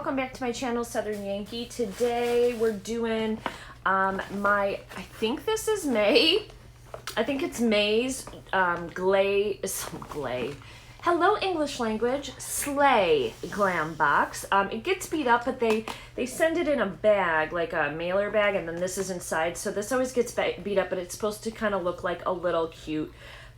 welcome back to my channel, Southern Yankee. Today we're doing I think this is May. I think it's May's Hello English language, sleigh glam box. It gets beat up, but they send it in a bag, like a mailer bag, and then this is inside. So this always gets beat up, but it's supposed to kind of look like a little cute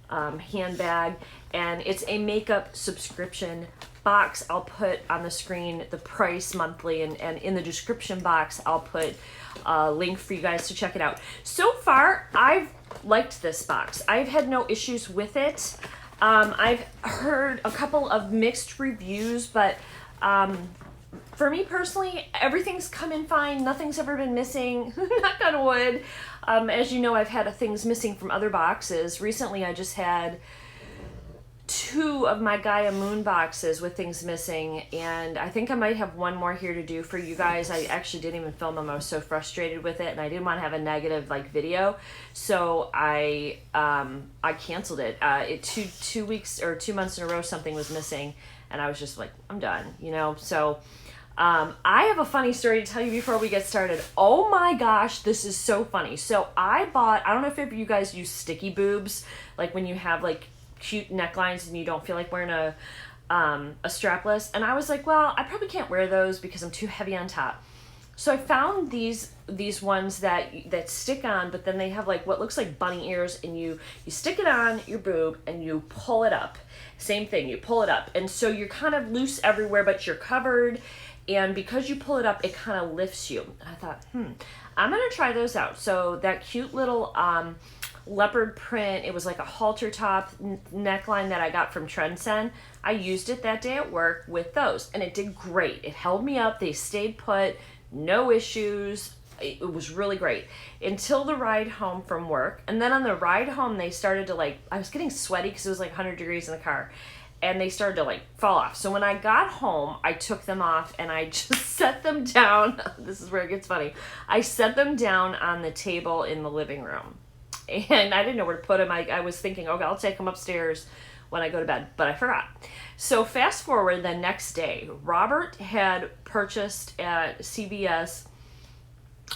handbag, and it's a makeup subscription box. I'll put on the screen the price monthly, and in the description box I'll put a link for you guys to check it out. So far I've liked this box. I've had no issues with it. I've heard a couple of mixed reviews, but for me personally, everything's come in fine. Nothing's ever been missing. Knock on wood. As you know, I've had things missing from other boxes. Recently I just had 2 of my Gaia Moon boxes with things missing, and I think I might have one more here to do for you guys. I actually didn't even film them. I was so frustrated with it, and I didn't want to have a negative video, so I canceled it. 2 weeks or 2 months in a row something was missing, and I was just like, I'm done, you know. So I have a funny story to tell you before we get started. Oh my gosh, this is so funny. So I don't know if you guys use sticky boobs, like when you have like cute necklines and you don't feel like wearing a strapless. And I was like, well, I probably can't wear those because I'm too heavy on top. So I found these ones that stick on, but then they have like what looks like bunny ears, and you stick it on your boob and you pull it up. Same thing, you pull it up, and so you're kind of loose everywhere, but you're covered. And because you pull it up, it kind of lifts you. And I thought, I'm gonna try those out. So that cute little leopard print, it was like a halter top neckline that I got from Trendsen. I used it that day at work with those, and it did great. It held me up. They stayed put, no issues. It was really great until the ride home from work. And then on the ride home, they started to I was getting sweaty because it was like 100 degrees in the car, and they started to fall off. So when I got home, I took them off and I just set them down. This is where it gets funny. I set them down on the table in the living room, and I didn't know where to put them. I was thinking, okay, I'll take them upstairs when I go to bed, but I forgot. So fast forward the next day, Robert had purchased at CVS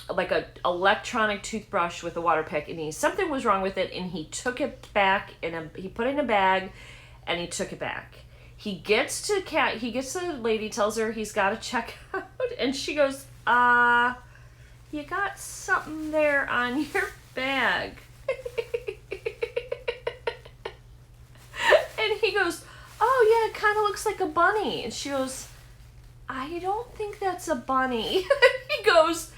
like a electronic toothbrush with a water pick, and something was wrong with it, and he took it back he put it in a bag, and he took it back. He gets to the lady, tells her he's got to check out, and she goes, you got something there on your bag. And he goes, oh yeah, it kind of looks like a bunny. And she goes, I don't think that's a bunny. He goes,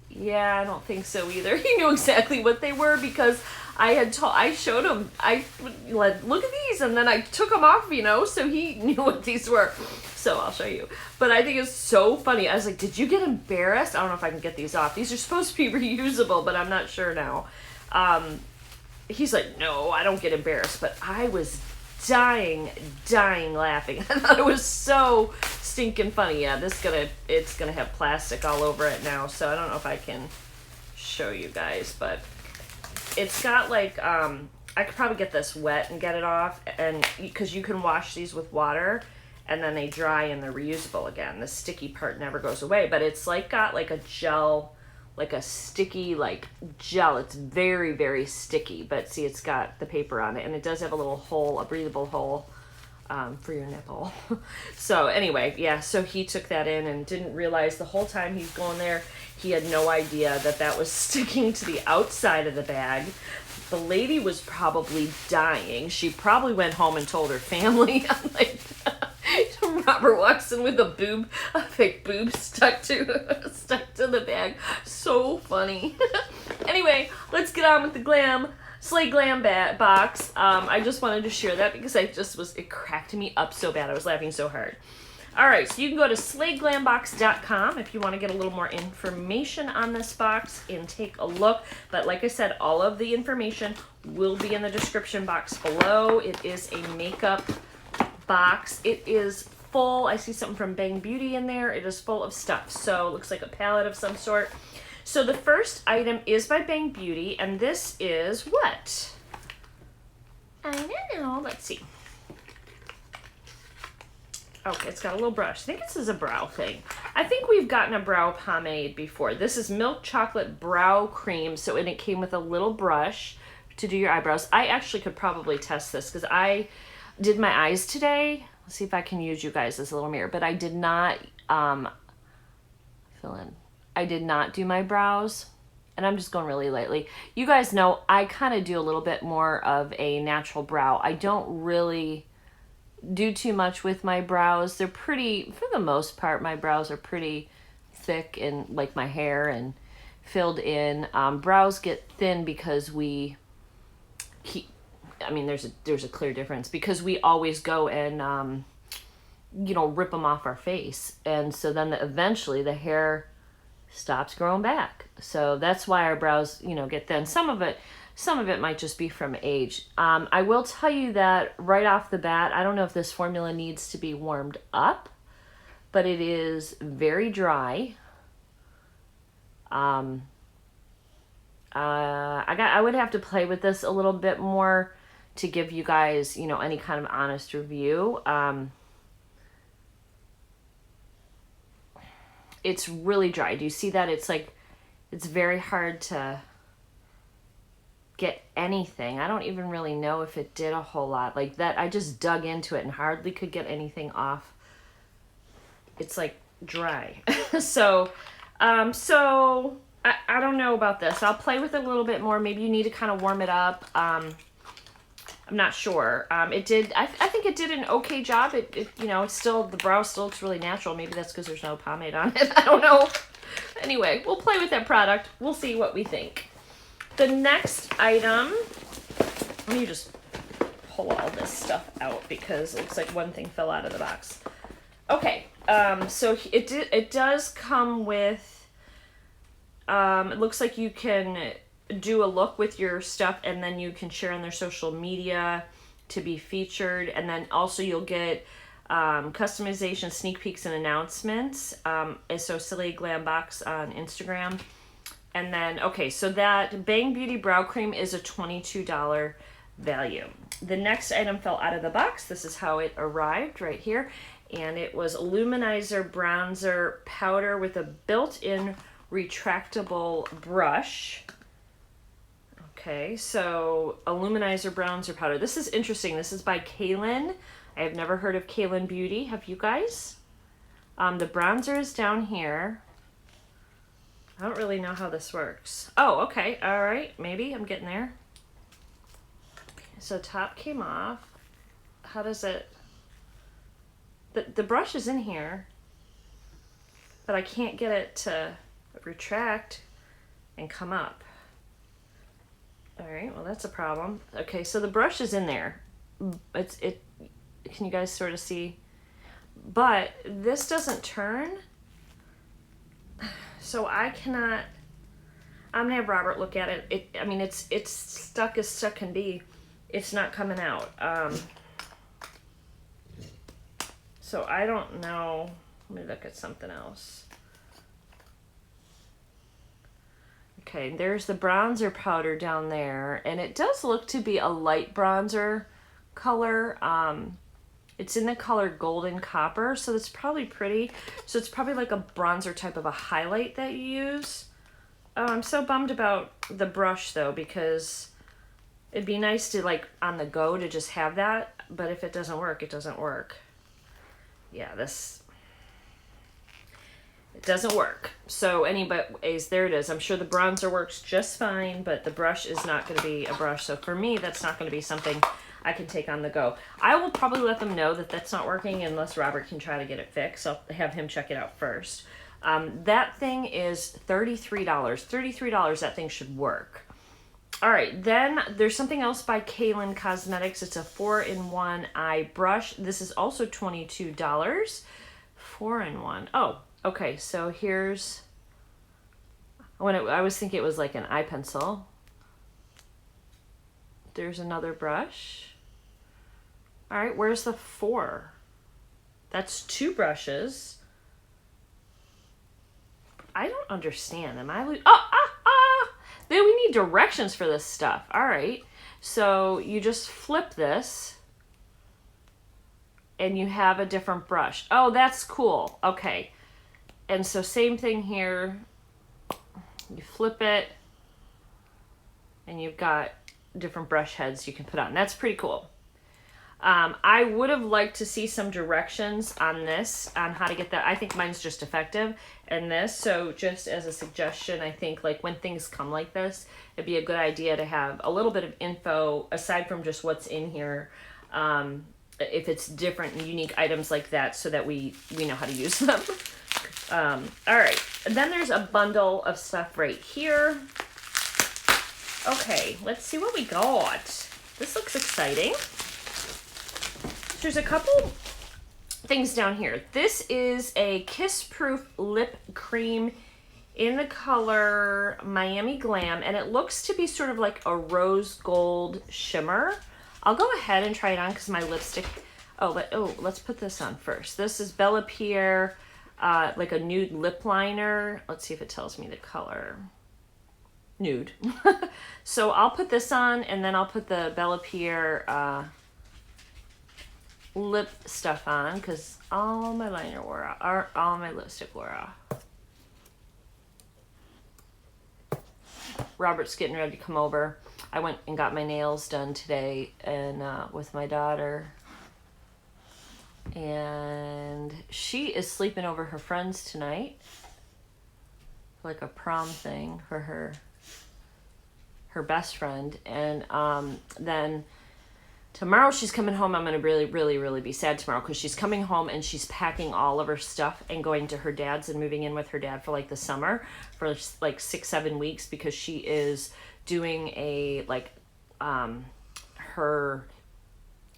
yeah, I don't think so either. He knew exactly what they were because I showed him, look at these, and then I took them off, so he knew what these were. So I'll show you. But I think it's so funny. I was like, did you get embarrassed? I don't know if I can get these off. These are supposed to be reusable, but I'm not sure now. He's like, no, I don't get embarrassed. But I was dying laughing. I thought it was so stinking funny. Yeah, it's gonna have plastic all over it now, so I don't know if I can show you guys, but it's got I could probably get this wet and get it off, and because you can wash these with water and then they dry and they're reusable again. The sticky part never goes away, but it's got a gel, like a sticky gel. It's very, very sticky, but see, it's got the paper on it, and it does have a little hole, a breathable hole for your nipple. So anyway, yeah, so he took that in and didn't realize the whole time he's going there, he had no idea that was sticking to the outside of the bag. The lady was probably dying. She probably went home and told her family. Robert walks in with a fake boob stuck to the bag. So funny. Anyway, let's get on with the sleigh glam box. I just wanted to share that because it cracked me up so bad. I was laughing so hard. All right, so you can go to sleighglambox.com if you want to get a little more information on this box and take a look. But like I said, all of the information will be in the description box below. It is a makeup box. It is full. I see something from Bang Beauty in there. It is full of stuff. So it looks like a palette of some sort. So the first item is by Bang Beauty, and this is what? I don't know. Let's see. Okay, it's got a little brush. I think this is a brow thing. I think we've gotten a brow pomade before. This is milk chocolate brow cream. So, and it came with a little brush to do your eyebrows. I actually could probably test this because I did my eyes today. Let's see if I can use you guys as a little mirror. But I did not fill in. I did not do my brows. And I'm just going really lightly. You guys know I kind of do a little bit more of a natural brow. I don't really do too much with my brows. They're pretty, for the most part, my brows are pretty thick and like my hair and filled in. Brows get thin because we keep, I mean, there's a clear difference because we always go and, you know, rip them off our face. And so then eventually the hair stops growing back. So that's why our brows, you know, get thin. Some of it might just be from age. I will tell you that right off the bat, I don't know if this formula needs to be warmed up, but it is very dry. I would have to play with this a little bit more to give you guys, you know, any kind of honest review. It's really dry. Do you see that? It's like, it's very hard to get anything. I don't even really know if it did a whole lot. Like that, I just dug into it and hardly could get anything off. It's like dry. So I don't know about this. I'll play with it a little bit more. Maybe you need to kind of warm it up. I'm not sure. It did, I think it did an okay job. It you know, it's still, the brow still looks really natural. Maybe that's because there's no pomade on it. I don't know. Anyway, we'll play with that product. We'll see what we think. The next item, let me just pull all this stuff out because it looks like one thing fell out of the box. Okay, so it does come with, it looks like you can do a look with your stuff and then you can share on their social media to be featured, and then also you'll get customization, sneak peeks, and announcements. So Silly Glam Box on Instagram. And then, okay, so that Bang Beauty Brow Cream is a $22 value. The next item fell out of the box. This is how it arrived right here. And it was Luminizer Bronzer Powder with a built-in retractable brush. Okay, so a Luminizer Bronzer Powder. This is interesting. This is by Kaylin. I have never heard of Kaylin Beauty. Have you guys? The bronzer is down here. I don't really know how this works. Oh, okay. All right. Maybe I'm getting there. So top came off. How does it... The brush is in here, but I can't get it to retract and come up. All right. Well, that's a problem. Okay. So the brush is in there. Can you guys sort of see? But this doesn't turn. So I cannot, I'm gonna have Robert look at it. I mean, it's stuck as stuck can be. It's not coming out. So I don't know. Let me look at something else. Okay, there's the bronzer powder down there, and it does look to be a light bronzer color. It's in the color golden copper, so it's probably pretty. So it's probably like a bronzer type of a highlight that you use. Oh, I'm so bummed about the brush though, because it'd be nice to like on the go to just have that, but if it doesn't work, it doesn't work. Yeah, it doesn't work. So anyways, there it is. I'm sure the bronzer works just fine, but the brush is not going to be a brush. So for me, that's not going to be something I can take on the go. I will probably let them know that that's not working unless Robert can try to get it fixed. I'll have him check it out first. That thing is $33. $33, that thing should work. All right, then there's something else by Kaylin Cosmetics. It's a 4-in-1 eye brush. This is also $22. 4-in-1. Oh, okay, so here's, I was thinking it was like an eye pencil. There's another brush. All right, where's the 4? That's 2 brushes. I don't understand. Am I Then we need directions for this stuff. All right. So you just flip this and you have a different brush. Oh, that's cool. Okay. And so same thing here. You flip it and you've got different brush heads you can put on. That's pretty cool. I would have liked to see some directions on this, on how to get that. I think mine's just effective in this. So just as a suggestion, I think like when things come like this, it'd be a good idea to have a little bit of info aside from just what's in here. If it's different and unique items like that, so that we know how to use them. All right, and then there's a bundle of stuff right here. Okay, let's see what we got. This looks exciting. There's a couple things down here. This is a kiss-proof lip cream in the color Miami Glam, and it looks to be sort of like a rose gold shimmer. I'll go ahead and try it on because my lipstick... let's put this on first. This is Bella Pierre, like a nude lip liner. Let's see if it tells me the color. Nude. So I'll put this on, and then I'll put the Bella Pierre lip stuff on because all my liner wore off, or all my lipstick wore off. Robert's getting ready to come over. I went and got my nails done today and with my daughter, and she is sleeping over her friends tonight, like a prom thing for her best friend, and then tomorrow she's coming home. I'm going to really be sad tomorrow because she's coming home and she's packing all of her stuff and going to her dad's and moving in with her dad for like the summer for like 6-7 weeks, because she is doing a her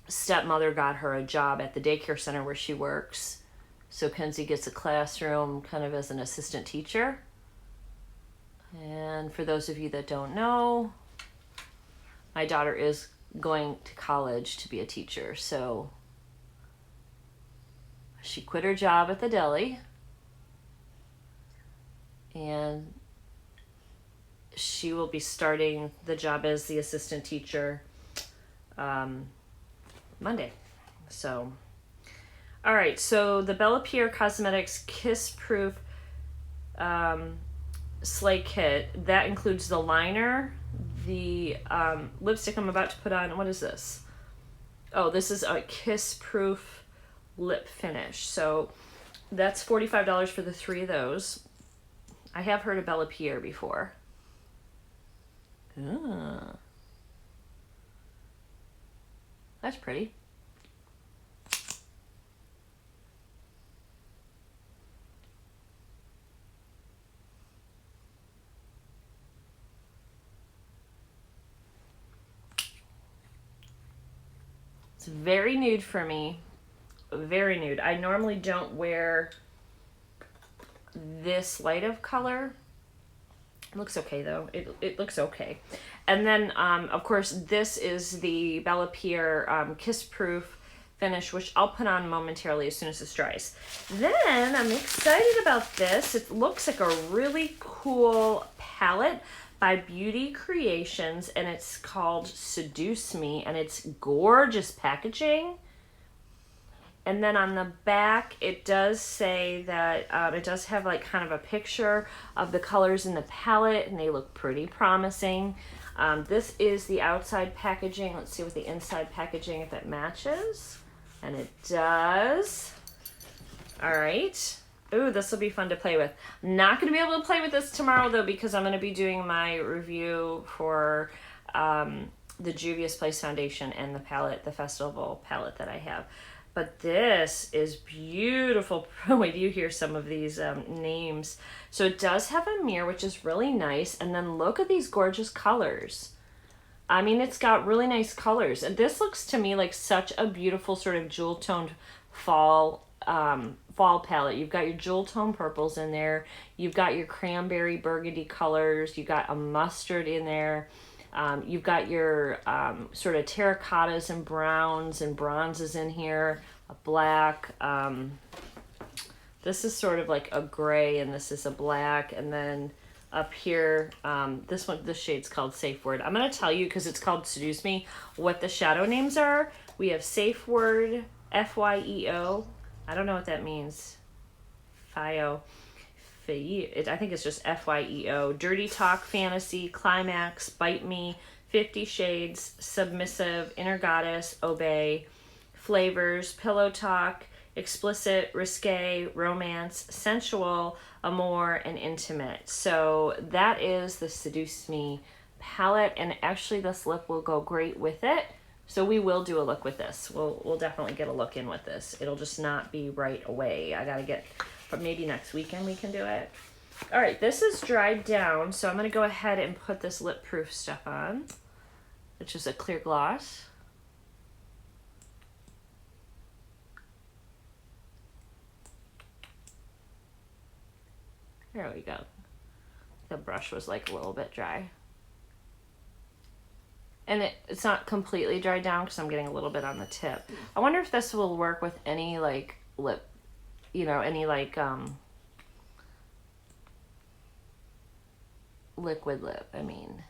stepmother got her a job at the daycare center where she works. So Kenzie gets a classroom kind of as an assistant teacher. And for those of you that don't know, my daughter is going to college to be a teacher. So she quit her job at the deli and she will be starting the job as the assistant teacher Monday. So, all right. So the Bella Pierre Cosmetics Kiss Proof Slay Kit, that includes the liner, the lipstick I'm about to put on. What is this? Oh, this is a Kiss Proof lip finish. So that's $45 for the 3 of those. I have heard of Bella Pierre before. That's pretty. It's very nude for me. Very nude. I normally don't wear this light of color. It looks okay though. It looks okay. And then of course this is the Bella Pierre Kiss Proof finish, which I'll put on momentarily as soon as this dries. Then I'm excited about this. It looks like a really cool palette by Beauty Creations, and it's called Seduce Me, and it's gorgeous packaging. And then on the back, it does say that it does have like kind of a picture of the colors in the palette, and they look pretty promising. This is the outside packaging. Let's see with the inside packaging if it matches. And it does. All right. Ooh, this will be fun to play with. I'm not going to be able to play with this tomorrow, though, because I'm going to be doing my review for the Juvia's Place Foundation and the palette, the festival palette that I have. But this is beautiful. Wait, do you hear some of these names? So it does have a mirror, which is really nice. And then look at these gorgeous colors. I mean, it's got really nice colors. And this looks to me like such a beautiful sort of jewel-toned fall palette. You've got your jewel-tone purples in there. You've got your cranberry burgundy colors. You've got a mustard in there. You've got your sort of terracottas and browns and bronzes in here, a black. This is sort of like a gray, and this is a black. And then up here, this shade's called Safe Word. I'm going to tell you, because it's called Seduce Me, what the shadow names are. We have Safe Word, F-Y-E-O. I don't know what that means. FIO. I think it's just FYEO. Dirty Talk, Fantasy, Climax, Bite Me, 50 Shades, Submissive, Inner Goddess, Obey, Flavors, Pillow Talk, Explicit, Risque, Romance, Sensual, Amour, and Intimate. So that is the Seduce Me palette, and actually this lip will go great with it. So we will do a look with this. We'll definitely get a look in with this. It'll just not be right away. I gotta get, but maybe next weekend we can do it. All right, this is dried down, so I'm gonna go ahead and put this lip proof stuff on, which is a clear gloss. There we go. The brush was like a little bit dry. And it's not completely dried down because I'm getting a little bit on the tip. I wonder if this will work with any like lip, you know, any like liquid lip, I mean.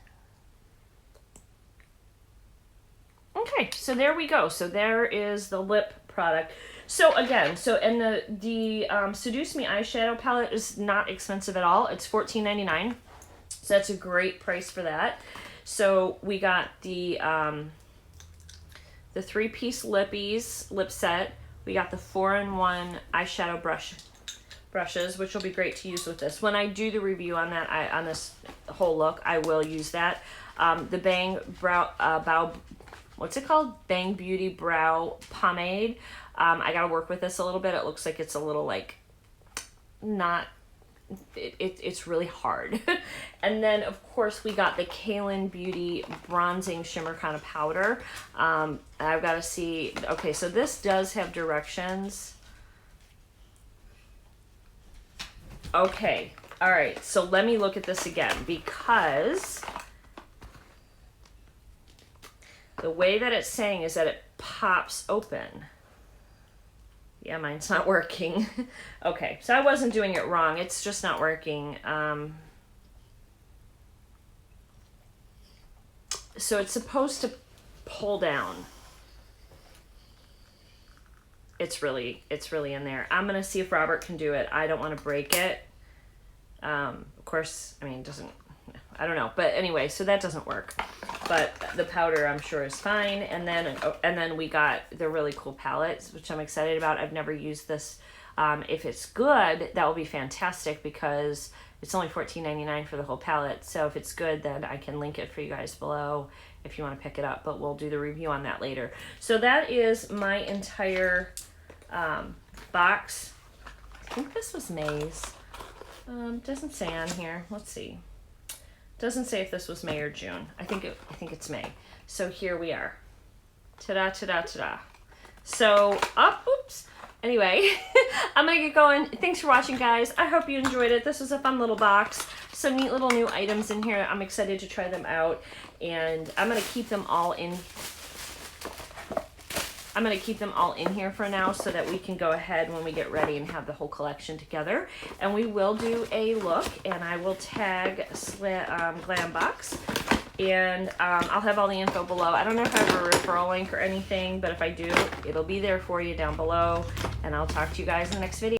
Okay, so there we go. So there is the lip product. So again, and the Seduce Me eyeshadow palette is not expensive at all. It's $14.99. So that's a great price for that. So we got the 3-piece lip set. We got the 4-in-1 eyeshadow brushes, which will be great to use with this. When I do the review on that, on this whole look, I will use that. The Bang what's it called? Bang Beauty Brow Pomade. I gotta work with this a little bit. It looks like it's a little like not. It's really hard. And then of course we got the Kaylin Beauty bronzing shimmer kind of powder. I've got to see. Okay, so this does have directions. Okay, all right, so let me look at this again, because the way that it's saying is that it pops open. Yeah, mine's not working. Okay, so I wasn't doing it wrong. It's just not working. So it's supposed to pull down. It's really in there. I'm gonna see if Robert can do it. I don't want to break it. Of course, I mean, it doesn't. I don't know, but anyway, so that doesn't work. But the powder, I'm sure, is fine. And then we got the really cool palettes, which I'm excited about. I've never used this. If it's good, that will be fantastic, because it's only $14.99 for the whole palette. So if it's good, then I can link it for you guys below if you want to pick it up. But we'll do the review on that later. So that is my entire box. I think this was May's. Doesn't say on here. Let's see. Doesn't say if this was May or June. I think it's May. So here we are. Ta-da, ta-da, ta-da. So, oops. Anyway, I'm going to get going. Thanks for watching, guys. I hope you enjoyed it. This was a fun little box. Some neat little new items in here. I'm excited to try them out. And I'm going to keep them all in. I'm going to keep them all in here for now so that we can go ahead when we get ready and have the whole collection together. And we will do a look, and I will tag Glam Box. And I'll have all the info below. I don't know if I have a referral link or anything, but if I do, it'll be there for you down below. And I'll talk to you guys in the next video.